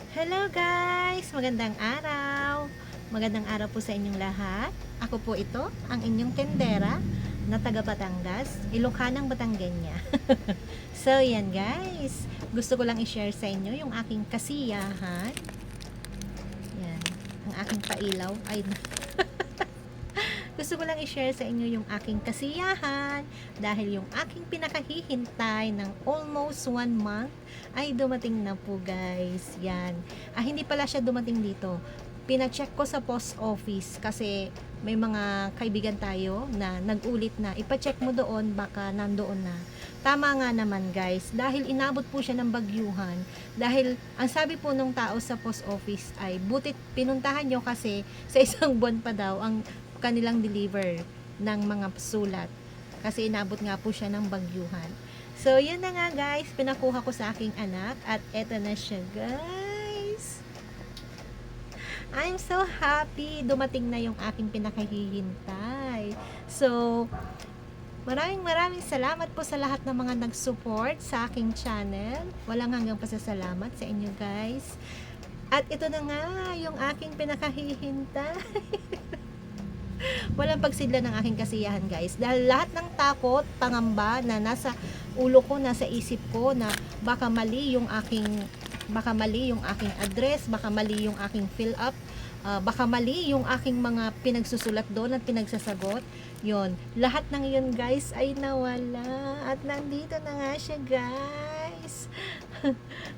Hello guys! Magandang araw! Magandang araw po sa inyong lahat. Ako po ito, ang inyong tendera na taga Batangas, Ilokhanang Batanggenya. So yan guys, gusto ko lang i-share sa inyo yung aking kasiyahan. Yan, ang aking pailaw. Ay, gusto ko lang i-share sa inyo yung aking kasiyahan dahil yung aking pinakahihintay ng almost 1 month ay dumating na po guys. Yan. Hindi pala siya dumating dito. Pina-check ko sa post office kasi may mga kaibigan tayo na nag-ulit na ipa-check mo doon baka nandoon na. Tama nga naman guys, dahil inabot po siya ng bagyuhan. Dahil ang sabi po nung tao sa post office ay butit pinuntahan nyo kasi sa isang buwan pa daw ang kanilang deliver ng mga sulat kasi inabot nga po siya ng bagyuhan. So yun na nga guys, pinakuha ko sa aking anak at eto na siya guys. I'm so happy, dumating na yung aking pinakahihintay. So maraming salamat po sa lahat ng mga nag-support sa aking channel. Walang hanggang pasasalamat sa inyo guys. At ito na nga yung aking pinakahihintay. Walang pagsidla ng aking kasiyahan guys, dahil lahat ng takot, pangamba na nasa ulo ko, nasa isip ko na baka mali yung aking address, baka mali yung aking fill up, baka mali yung aking mga pinagsusulat doon at pinagsasagot, yon lahat ng yun guys ay nawala at nandito na nga siya guys.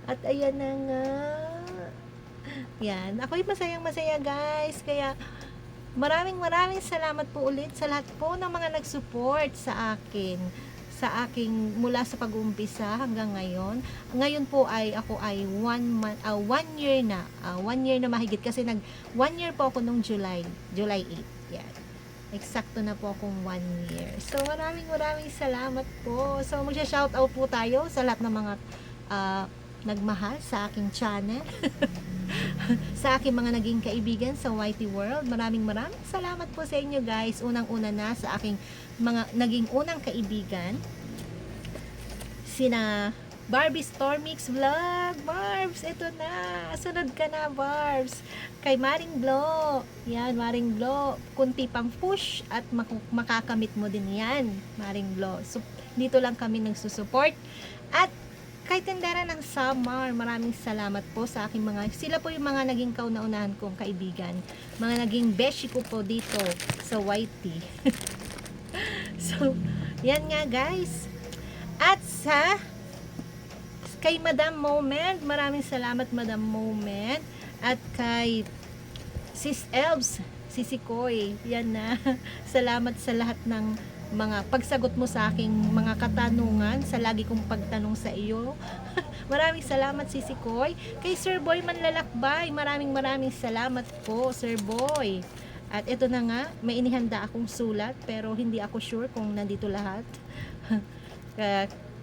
At ayan na nga, yan, ako'y masaya guys. Kaya maraming salamat po ulit sa lahat po ng mga nag-support sa aking mula sa pag-uumpisa hanggang ngayon. Ngayon po ay ako ay 1 year na. 1 year na mahigit kasi 1 year po ako nung July 8. Yan. Eksakto na po akong 1 year. So maraming salamat po. So magsha-shoutout po tayo sa lahat ng mga nagmahal sa aking channel. Sa aking mga naging kaibigan sa YT World, maraming salamat po sa inyo guys. Unang-una na sa aking mga naging unang kaibigan, sina Barbie Stormix Vlog. Barbs, ito na, sunod ka na Barbs. Kay Maring Blo, yan Maring Blo, kunti pang push at makakamit mo din yan Maring Blo. So, dito lang kami nagsusupport. At kay Tendera ng Samar, maraming salamat po sa aking sila po yung mga naging kauna-unahan kong kaibigan, mga naging beshi ko po dito sa YT. So yan nga guys. At kay Madam Moment, maraming salamat Madam Moment. At kay Sis Elves, Sisi Koy, yan na. Salamat sa lahat ng mga pagsagot mo sa aking mga katanungan, sa lagi kong pagtanong sa iyo. Maraming salamat Sisi Koy. Kay Sir Boy Manlalakbay, maraming salamat po Sir Boy. At ito na nga, may inihanda akong sulat pero hindi ako sure kung nandito lahat.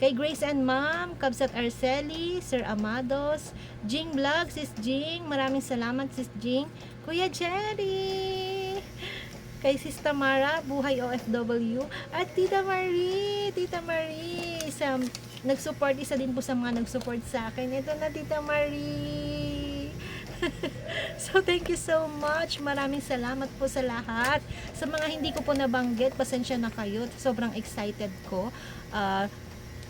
Kay Grace and Ma'am, Kabsat Arceli, Sir Amados, Jing Vlog, Sis Jing, maraming salamat Sis Jing. Kuya Jerry, kay Sis Tamara, Buhay OFW, at Tita Marie, nag-support, isa din po sa mga nag-support sa akin. Ito na Tita Marie. So thank you so much, maraming salamat po sa lahat. Sa mga hindi ko po nabanggit, pasensya na kayo, sobrang excited ko.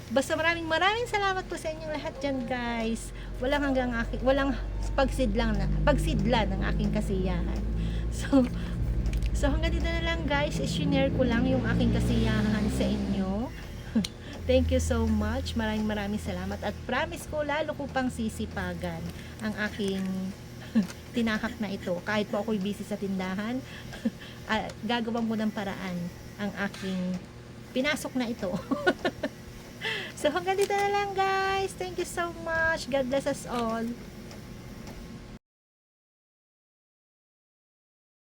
Basta maraming salamat po sa inyong lahat dyan guys. Walang pagsidla ng aking kasiyahan. So hanggang dito na lang guys, i-share ko lang yung aking kasiyahan sa inyo. Thank you so much, maraming salamat. At promise ko, lalo ko pang sisipagan ang aking tinahak na ito. Kahit po ako'y busy sa tindahan, gagawin ko ng paraan ang aking pinasok na ito. So hanggang dito na lang guys, thank you so much, God bless us all.